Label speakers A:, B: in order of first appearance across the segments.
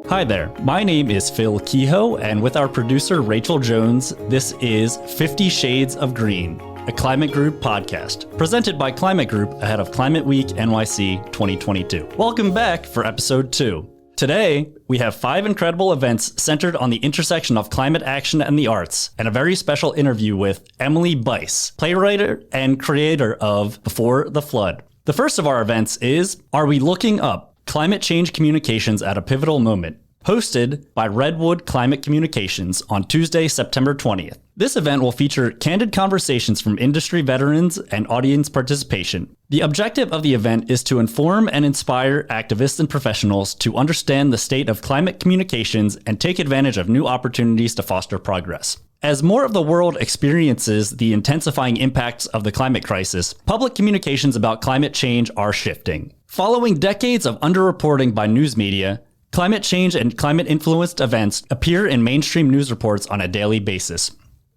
A: Hi there, my name is Phil Kehoe, and with our producer Rachel Jones, this is 50 Shades of Green, a Climate Group podcast, presented by Climate Group ahead of Climate Week NYC 2022. Welcome back for episode 2. Today, we have 5 incredible events centered on the intersection of climate action and the arts, and a very special interview with Emily Bice, playwright and creator of Before the Flood. The first of our events is Are We Looking Up? Climate Change Communications at a Pivotal Moment, hosted by Redwood Climate Communications on Tuesday, September 20th. This event will feature candid conversations from industry veterans and audience participation. The objective of the event is to inform and inspire activists and professionals to understand the state of climate communications and take advantage of new opportunities to foster progress. As more of the world experiences the intensifying impacts of the climate crisis, public communications about climate change are shifting. Following decades of underreporting by news media, climate change and climate-influenced events appear in mainstream news reports on a daily basis.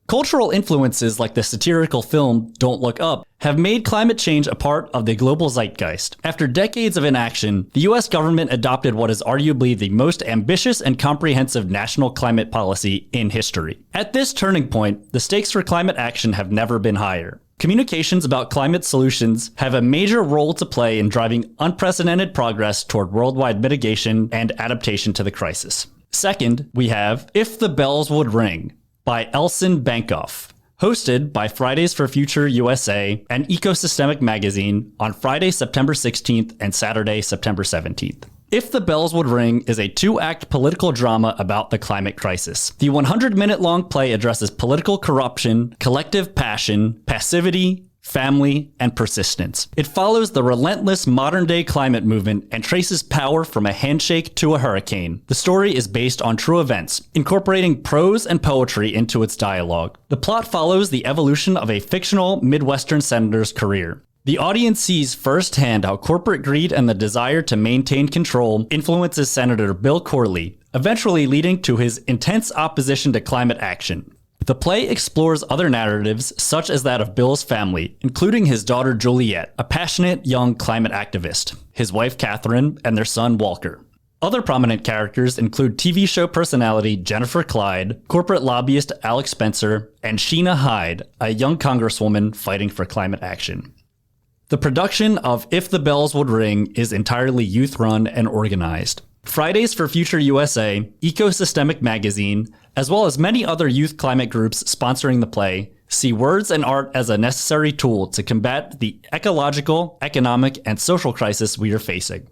A: Cultural influences like the satirical film Don't Look Up have made climate change a part of the global zeitgeist. After decades of inaction, the US government adopted what is arguably the most ambitious and comprehensive national climate policy in history. At this turning point, the stakes for climate action have never been higher. Communications about climate solutions have a major role to play in driving unprecedented progress toward worldwide mitigation and adaptation to the crisis. Second, we have If the Bells Would Ring by Elson Bankoff, hosted by Fridays for Future USA and Ecosystemic Magazine on Friday, September 16th and Saturday, September 17th. If the Bells Would Ring is a 2-act political drama about the climate crisis. The 100-minute-long play addresses political corruption, collective passion, passivity, family, and persistence. It follows the relentless modern-day climate movement and traces power from a handshake to a hurricane. The story is based on true events, incorporating prose and poetry into its dialogue. The plot follows the evolution of a fictional Midwestern senator's career. The audience sees firsthand how corporate greed and the desire to maintain control influences Senator Bill Corley, eventually leading to his intense opposition to climate action. The play explores other narratives, such as that of Bill's family, including his daughter Juliet, a passionate young climate activist, his wife Catherine, and their son Walker. Other prominent characters include TV show personality Jennifer Clyde, corporate lobbyist Alex Spencer, and Sheena Hyde, a young congresswoman fighting for climate action. The production of If the Bells Would Ring is entirely youth-run and organized. Fridays for Future USA, Ecosystemic Magazine, as well as many other youth climate groups sponsoring the play, see words and art as a necessary tool to combat the ecological, economic, and social crisis we are facing.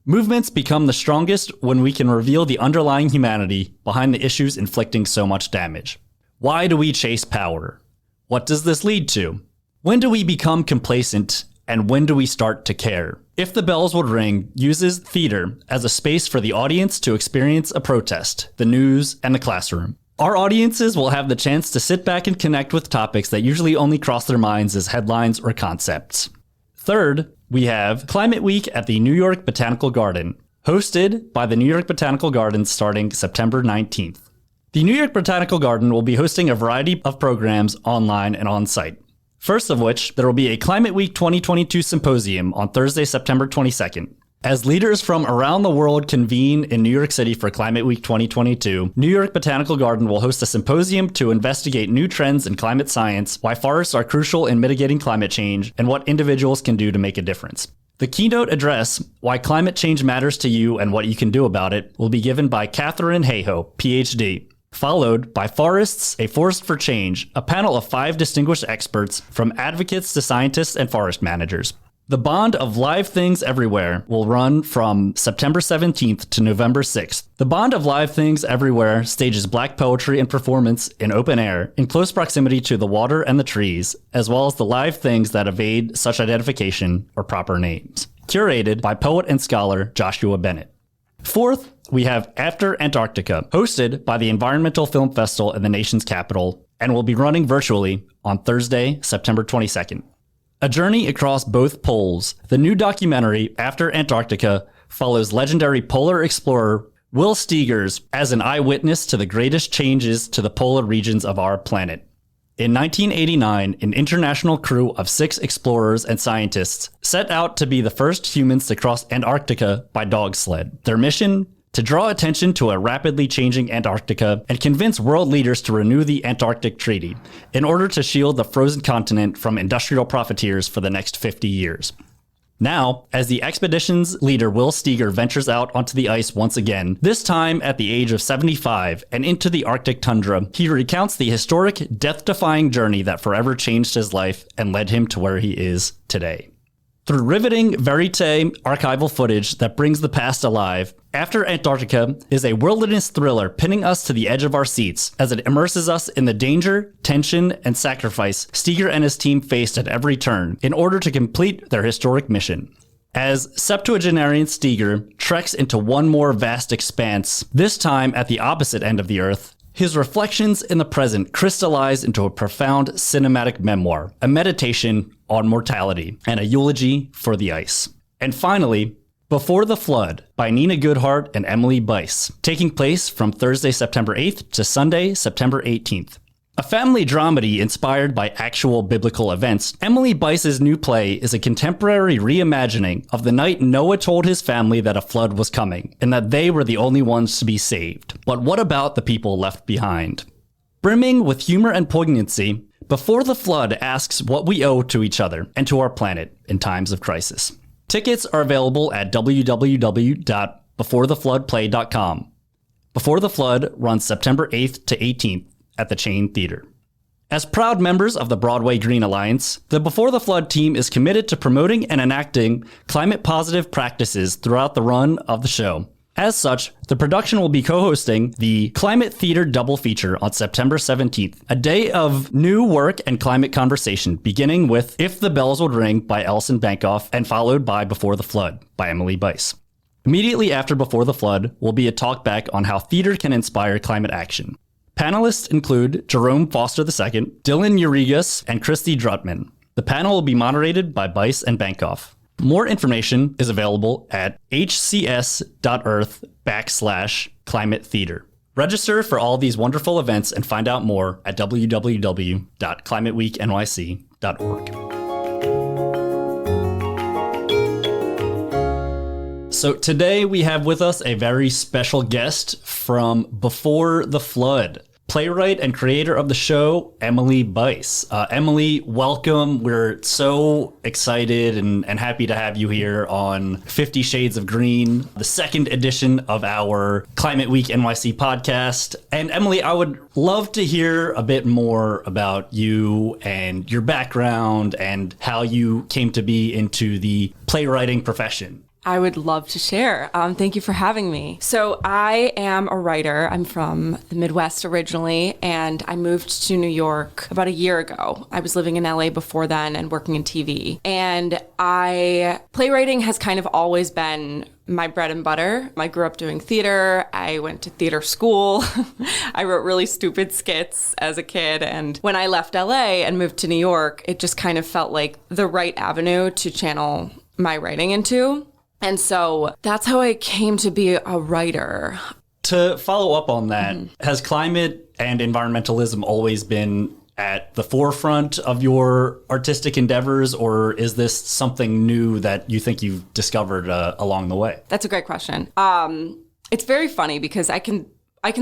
A: Movements become the strongest when we can reveal the underlying humanity behind the issues inflicting so much damage. Why do we chase power? What does this lead to? When do we become complacent? And when do we start to care? If the Bells Would Ring uses theater as a space for the audience to experience a protest, the news, and the classroom. Our audiences will have the chance to sit back and connect with topics that usually only cross their minds as headlines or concepts. Third, we have Climate Week at the New York Botanical Garden, hosted by the New York Botanical Garden starting September 19th. The New York Botanical Garden will be hosting a variety of programs online and on-site. First of which, there will be a Climate Week 2022 symposium on Thursday, September 22nd. As leaders from around the world convene in New York City for Climate Week 2022, New York Botanical Garden will host a symposium to investigate new trends in climate science, why forests are crucial in mitigating climate change, and what individuals can do to make a difference. The keynote address, Why Climate Change Matters to You and What You Can Do About It, will be given by Catherine Hayhoe, PhD. Followed by Forests, A Forest for Change, a panel of 5 distinguished experts from advocates to scientists and forest managers. The Bond of Live Things Everywhere will run from September 17th to November 6th. The Bond of Live Things Everywhere stages Black poetry and performance in open air, in close proximity to the water and the trees, as well as the live things that evade such identification or proper names. Curated by poet and scholar Joshua Bennett. Fourth, we have After Antarctica, hosted by the Environmental Film Festival in the nation's capital, and will be running virtually on Thursday, September 22nd. A journey across both poles, the new documentary After Antarctica follows legendary polar explorer Will Steegers as an eyewitness to the greatest changes to the polar regions of our planet. In 1989, an international crew of 6 explorers and scientists set out to be the first humans to cross Antarctica by dog sled. Their mission? to draw attention to a rapidly changing Antarctica and convince world leaders to renew the Antarctic Treaty in order to shield the frozen continent from industrial profiteers for the next 50 years. Now, as the expedition's leader Will Steger ventures out onto the ice once again, this time at the age of 75 and into the Arctic tundra, he recounts the historic, death-defying journey that forever changed his life and led him to where he is today. Through riveting verite archival footage that brings the past alive, After Antarctica is a wilderness thriller pinning us to the edge of our seats as it immerses us in the danger, tension, and sacrifice Steger and his team faced at every turn in order to complete their historic mission. As septuagenarian Steger treks into one more vast expanse, this time at the opposite end of the Earth, his reflections in the present crystallize into a profound cinematic memoir, a meditation on mortality, and a eulogy for the ice. And finally, Before the Flood by Nina Goodhart and Emily Bice, taking place from Thursday, September 8th to Sunday, September 18th. A family dramedy inspired by actual biblical events, Emily Bice's new play is a contemporary reimagining of the night Noah told his family that a flood was coming, and that they were the only ones to be saved. But what about the people left behind? Brimming with humor and poignancy, Before the Flood asks what we owe to each other and to our planet in times of crisis. Tickets are available at www.beforethefloodplay.com. Before the Flood runs September 8th to 18th at the Chain Theater. As proud members of the Broadway Green Alliance, the Before the Flood team is committed to promoting and enacting climate-positive practices throughout the run of the show. As such, the production will be co-hosting the Climate Theater Double Feature on September 17th, a day of new work and climate conversation, beginning with If the Bells Would Ring by Alison Bankoff and followed by Before the Flood by Emily Bice. Immediately after Before the Flood will be a talk back on how theater can inspire climate action. Panelists include Jerome Foster II, Dylan Urigas, and Christy Drutman. The panel will be moderated by Bice and Bankoff. More information is available at hcs.earth/climate theater. Register for all these wonderful events and find out more at www.climateweeknyc.org. So today we have with us a very special guest from Before the Flood, playwright and creator of the show, Emily Bice. Emily, welcome. We're so excited and happy to have you here on 50 Shades of Green, the second edition of our Climate Week NYC podcast. And Emily, I would love to hear a bit more about you and your background and how you came to be into the playwriting profession.
B: I would love to share. Thank you for having me. So I am a writer. I'm from the Midwest originally, and I moved to New York about a year ago. I was living in LA before then and working in TV. And playwriting has kind of always been my bread and butter. I grew up doing theater. I went to theater school. I wrote really stupid skits as a kid. And when I left LA and moved to New York, it just kind of felt like the right avenue to channel my writing into. And so that's how I came to be a writer.
A: To follow up on that, has climate and environmentalism always been at the forefront of your artistic endeavors, or is this something new that you think you've discovered along the way?
B: That's a great question. It's very funny because I can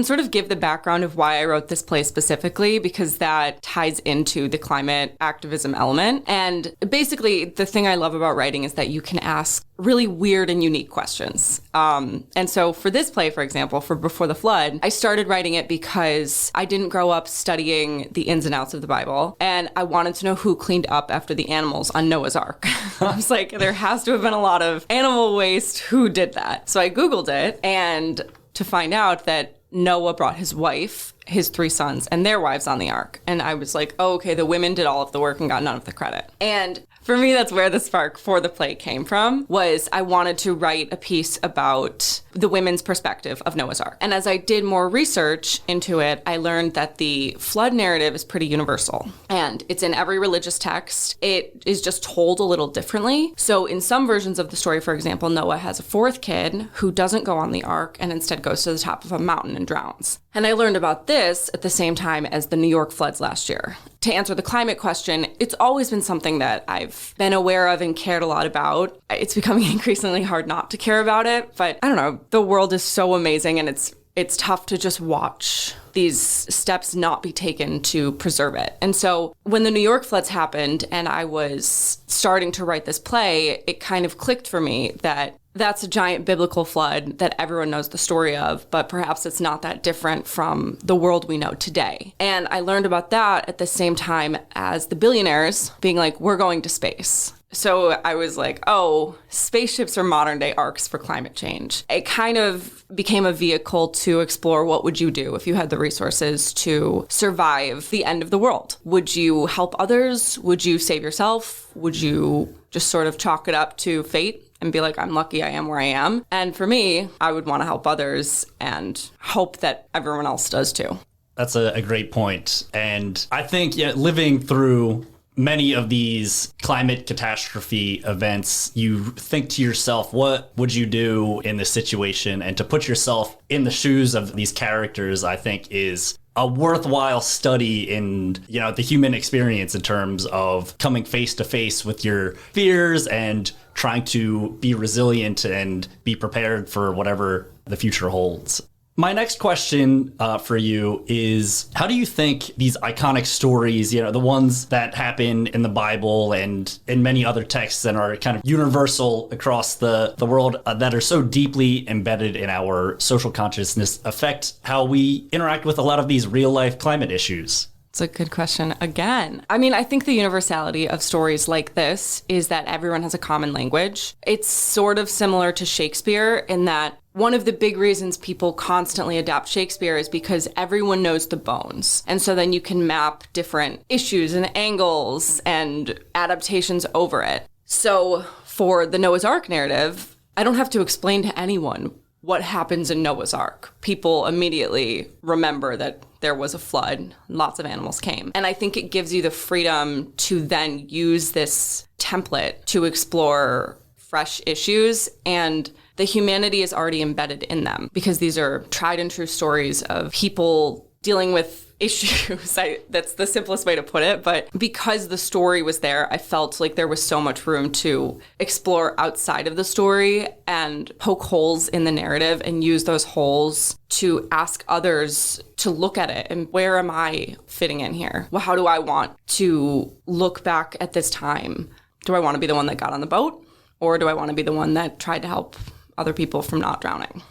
B: sort of give the background of why I wrote this play specifically, because that ties into the climate activism element. And basically, the thing I love about writing is that you can ask really weird and unique questions. And so for this play, for example, for Before the Flood, I started writing it because I didn't grow up studying the ins and outs of the Bible. And I wanted to know who cleaned up after the animals on Noah's Ark. I was like, there has to have been a lot of animal waste. Who did that? So I Googled it, and to find out that Noah brought his wife, his 3 sons, and their wives on the ark. And I was like, oh, okay, the women did all of the work and got none of the credit. And for me, that's where the spark for the play came from, was I wanted to write a piece about the women's perspective of Noah's Ark. And as I did more research into it, I learned that the flood narrative is pretty universal. And it's in every religious text. It is just told a little differently. So in some versions of the story, for example, Noah has a 4th kid who doesn't go on the ark and instead goes to the top of a mountain and drowns. And I learned about this this at the same time as the New York floods last year. To answer the climate question, it's always been something that I've been aware of and cared a lot about. It's becoming increasingly hard not to care about it, but I don't know, the world is so amazing, and it's tough to just watch these steps not be taken to preserve it. And so when the New York floods happened and I was starting to write this play, it kind of clicked for me that that's a giant biblical flood that everyone knows the story of, but perhaps it's not that different from the world we know today. And I learned about that at the same time as the billionaires being like, we're going to space. So I was like, oh, spaceships are modern day arcs for climate change. It kind of became a vehicle to explore what would you do if you had the resources to survive the end of the world. Would you help others? Would you save yourself? Would you just sort of chalk it up to fate and be like, I'm lucky I am where I am? And for me, I would want to help others and hope that everyone else does too.
A: That's a great point. And I think living through many of these climate catastrophe events, you think to yourself, what would you do in this situation? And to put yourself in the shoes of these characters, I think is a worthwhile study in, the human experience in terms of coming face to face with your fears and trying to be resilient and be prepared for whatever the future holds. My next question for you is, how do you think these iconic stories, the ones that happen in the Bible and in many other texts that are kind of universal across the world that are so deeply embedded in our social consciousness, affect how we interact with a lot of these real life climate issues?
B: It's a good question again. I mean, I think the universality of stories like this is that everyone has a common language. It's sort of similar to Shakespeare in that one of the big reasons people constantly adapt Shakespeare is because everyone knows the bones. And so then you can map different issues and angles and adaptations over it. So for the Noah's Ark narrative, I don't have to explain to anyone what happens in Noah's Ark. People immediately remember that there was a flood, lots of animals came. And I think it gives you the freedom to then use this template to explore fresh issues, and the humanity is already embedded in them because these are tried and true stories of people dealing with issues. That's the simplest way to put it. But because the story was there, I felt like there was so much room to explore outside of the story and poke holes in the narrative and use those holes to ask others to look at it and where am I fitting in here? Well, how do I want to look back at this time? Do I want to be the one that got on the boat? Or do I want to be the one that tried to help other people from not drowning?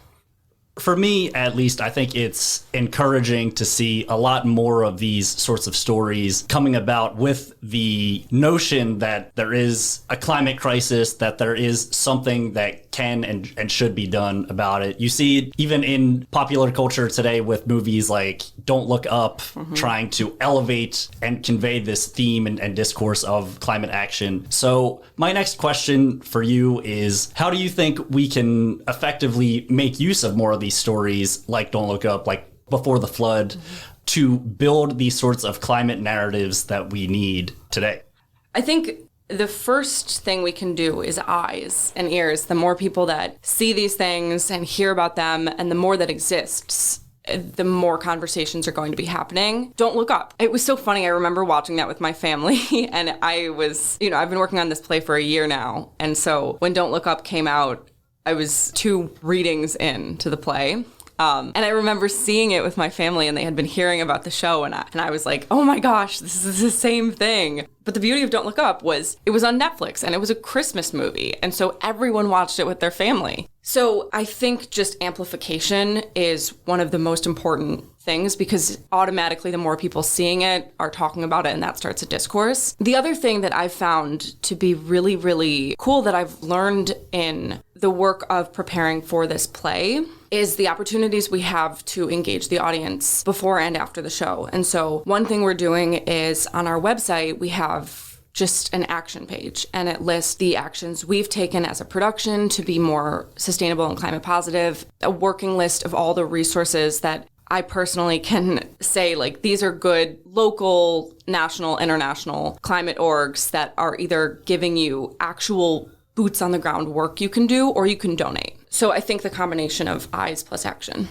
A: For me, at least, I think it's encouraging to see a lot more of these sorts of stories coming about with the notion that there is a climate crisis, that there is something that can and should be done about it. You see it even in popular culture today with movies like Don't Look Up, trying to elevate and convey this theme and discourse of climate action. So my next question for you is, how do you think we can effectively make use of more of these stories like Don't Look Up, like Before the Flood, to build these sorts of climate narratives that we need today?
B: I think the first thing we can do is eyes and ears. The more people that see these things and hear about them, and the more that exists, the more conversations are going to be happening. Don't Look Up. It was so funny. I remember watching that with my family, and I was, I've been working on this play for a year now. And so when Don't Look Up came out, I was 2 readings in to the play. And I remember seeing it with my family, and they had been hearing about the show, and I was like, oh my gosh, this is the same thing. But the beauty of Don't Look Up was it was on Netflix, and it was a Christmas movie, and so everyone watched it with their family. So I think just amplification is one of the most important things, because automatically the more people seeing it are talking about it, and that starts a discourse. The other thing that I've found to be really, really cool that I've learned in the work of preparing for this play is the opportunities we have to engage the audience before and after the show. And so one thing we're doing is on our website, we have just an action page, and it lists the actions we've taken as a production to be more sustainable and climate positive, a working list of all the resources that I personally can say, like, these are good local, national, international climate orgs that are either giving you actual boots on the ground work you can do, or you can donate. So I think the combination of eyes plus action.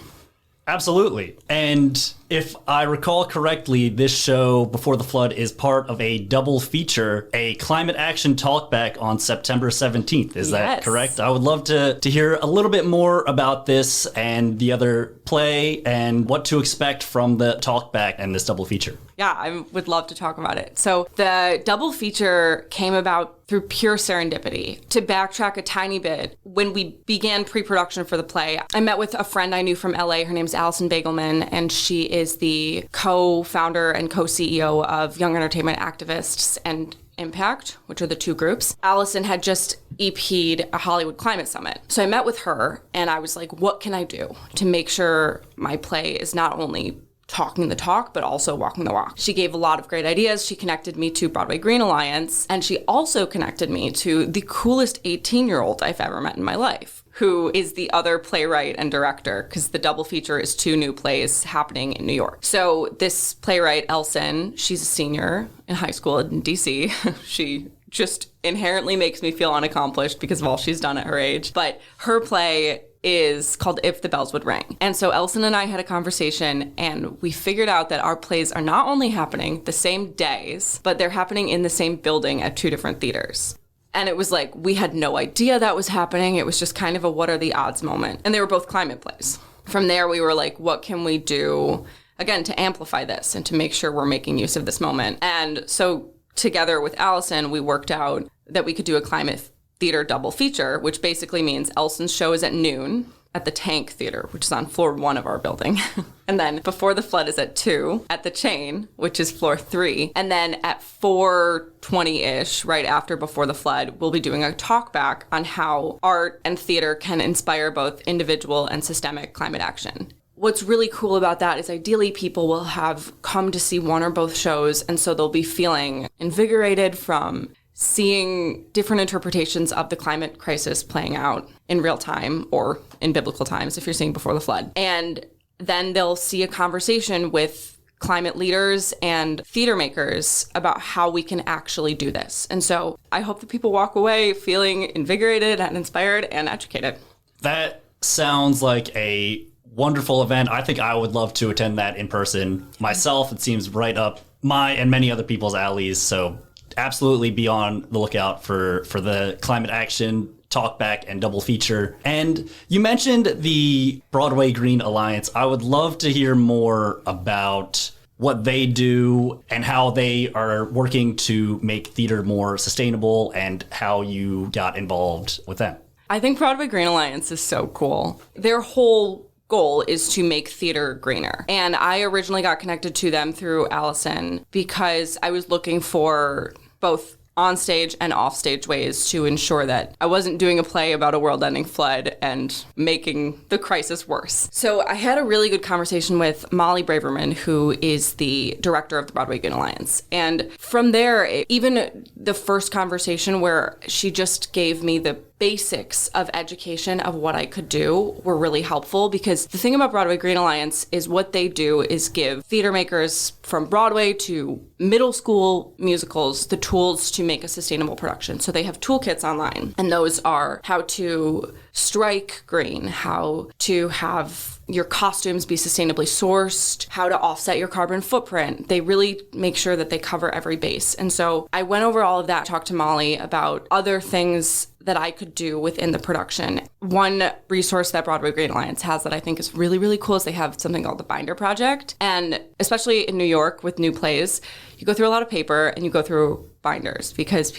A: Absolutely. And If I recall correctly, this show, Before the Flood, is part of a double feature, a climate action talkback on September 17th. Is that correct? I would love to hear a little bit more about this and the other play and what to expect from the talkback and this double feature.
B: Yeah, I would love to talk about it. So the double feature came about through pure serendipity. To backtrack a tiny bit, when we began pre-production for the play, I met with a friend I knew from LA. Her name's Allison Bagelman, and she is the co-founder and co-CEO of Young Entertainment Activists and Impact, which are the two groups. Allison had just EP'd a Hollywood Climate Summit. So I met with her, and I was like, what can I do to make sure my play is not only talking the talk, but also walking the walk? She gave a lot of great ideas. She connected me to Broadway Green Alliance, and she also connected me to the coolest 18-year-old I've ever met in my life, who is the other playwright and director, because the double feature is 2 new plays happening in New York. So this playwright, Elson, she's a senior in high school in DC. She just inherently makes me feel unaccomplished because of all she's done at her age. But her play is called If the Bells Would Ring. And so Elson and I had a conversation, and we figured out that our plays are not only happening the same days, but they're happening in the same building at 2 different theaters. And it was like, we had no idea that was happening. It was just kind of a what are the odds moment. And they were both climate plays. From there, we were like, what can we do, again, to amplify this and to make sure we're making use of this moment? And so together with Allison, we worked out that we could do a climate theater double feature, which basically means Elson's show is at noon at the Tank Theater, which is on floor 1 of our building. And then Before the Flood is at 2 at the Chain, which is floor 3. And then at 4:20-ish, right after Before the Flood, we'll be doing a talk back on how art and theater can inspire both individual and systemic climate action. What's really cool about that is ideally people will have come to see one or both shows, and so they'll be feeling invigorated from seeing different interpretations of the climate crisis playing out in real time or in biblical times if you're seeing Before the Flood. And then they'll see a conversation with climate leaders and theater makers about how we can actually do this. And so I hope that people walk away feeling invigorated and inspired and educated.
A: That sounds like a wonderful event. I think I would love to attend that in person myself. It seems right up my and many other people's alleys. So absolutely be on the lookout for the climate action talkback and double feature. And you mentioned the Broadway Green Alliance. I would love to hear more about what they do and how they are working to make theater more sustainable and how you got involved with them.
B: I think Broadway Green Alliance is so cool. Their whole goal is to make theater greener. And I originally got connected to them through Allison because I was looking for both on-stage and off-stage ways to ensure that I wasn't doing a play about a world-ending flood and making the crisis worse. So I had a really good conversation with Molly Braverman, who is the director of the Broadway Green Alliance. And from there, even the first conversation where she just gave me the basics of education of what I could do were really helpful, because the thing about Broadway Green Alliance is what they do is give theater makers from Broadway to middle school musicals the tools to make a sustainable production. So they have toolkits online, and those are how to strike green, how to have your costumes be sustainably sourced, how to offset your carbon footprint. They really make sure that they cover every base. And so I went over all of that, talked to Molly about other things that I could do within the production. One resource that Broadway Green Alliance has that I think is really, really cool is they have something called the Binder Project. And especially in New York with new plays, you go through a lot of paper and you go through binders because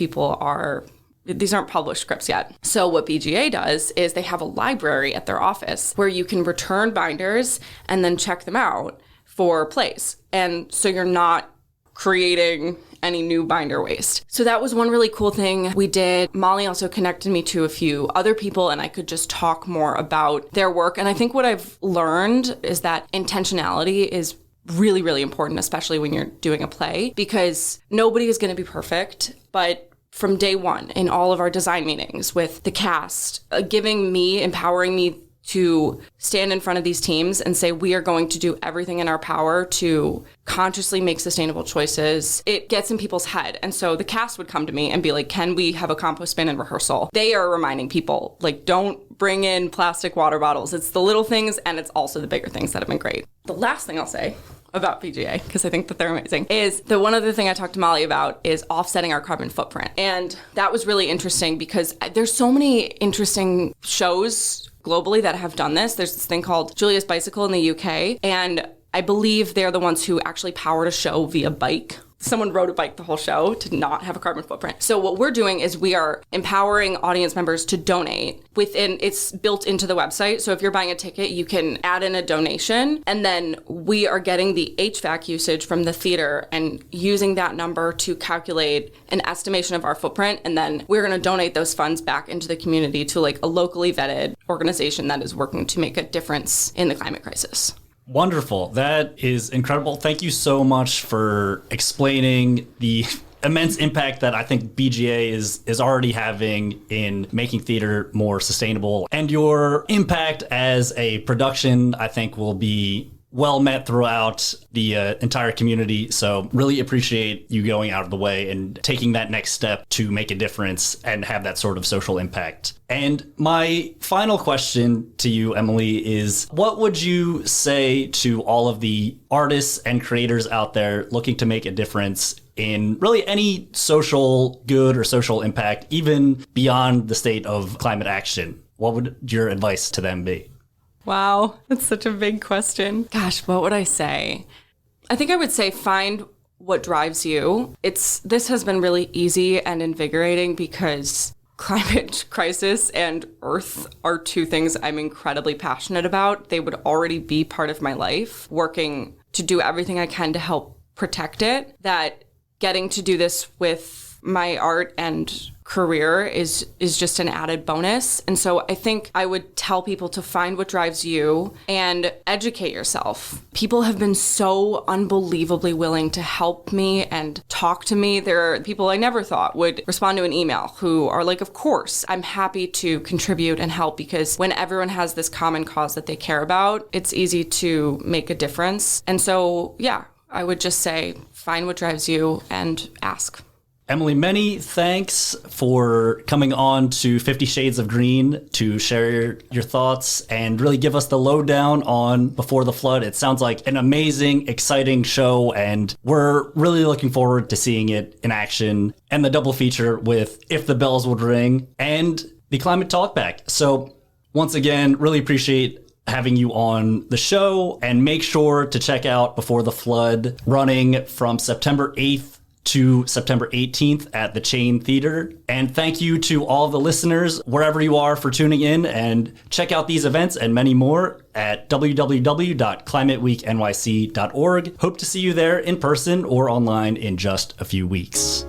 B: these aren't published scripts yet. So what BGA does is they have a library at their office where you can return binders and then check them out for plays. And so you're not creating any new binder waste. So that was one really cool thing we did. Molly also connected me to a few other people, and I could just talk more about their work. And I think what I've learned is that intentionality is really, really important, especially when you're doing a play, because nobody is going to be perfect. But from day one, in all of our design meetings with the cast, empowering me to stand in front of these teams and say, we are going to do everything in our power to consciously make sustainable choices. It gets in people's head. And so the cast would come to me and be like, can we have a compost bin in rehearsal? They are reminding people, like, don't bring in plastic water bottles. It's the little things, and it's also the bigger things that have been great. The last thing I'll say, about PGA, because I think that they're amazing, is the one other thing I talked to Molly about is offsetting our carbon footprint. And that was really interesting because there's so many interesting shows globally that have done this. There's this thing called Julia's Bicycle in the UK, and I believe they're the ones who actually powered a show via bike. Someone rode a bike the whole show to not have a carbon footprint. So what we're doing is we are empowering audience members to donate it's built into the website. So if you're buying a ticket, you can add in a donation, and then we are getting the HVAC usage from the theater and using that number to calculate an estimation of our footprint. And then we're going to donate those funds back into the community to like a locally vetted organization that is working to make a difference in the climate crisis.
A: Wonderful. That is incredible. Thank you so much for explaining the immense impact that I think BGA is already having in making theater more sustainable. And your impact as a production, I think, will be well met throughout the entire community. So really appreciate you going out of the way and taking that next step to make a difference and have that sort of social impact. And my final question to you, Emily, is what would you say to all of the artists and creators out there looking to make a difference in really any social good or social impact, even beyond the state of climate action? What would your advice to them be?
B: Wow, that's such a big question. Gosh, what would I say? I think I would say find what drives you. This has been really easy and invigorating because climate crisis and Earth are two things I'm incredibly passionate about. They would already be part of my life, working to do everything I can to help protect it. That getting to do this with my art and career is just an added bonus. And so I think I would tell people to find what drives you and educate yourself. People have been so unbelievably willing to help me and talk to me. There are people I never thought would respond to an email who are like, of course, I'm happy to contribute and help, because when everyone has this common cause that they care about, it's easy to make a difference. And so, yeah, I would just say find what drives you and ask.
A: Emily, many thanks for coming on to 50 Shades of Green to share your thoughts and really give us the lowdown on Before the Flood. It sounds like an amazing, exciting show, and we're really looking forward to seeing it in action, and the double feature with If the Bells Would Ring and the Climate Talkback. So once again, really appreciate having you on the show, and make sure to check out Before the Flood, running from September 8th to September 18th at the Chain Theater. And thank you to all the listeners, wherever you are, for tuning in, and check out these events and many more at www.climateweeknyc.org. Hope to see you there in person or online in just a few weeks.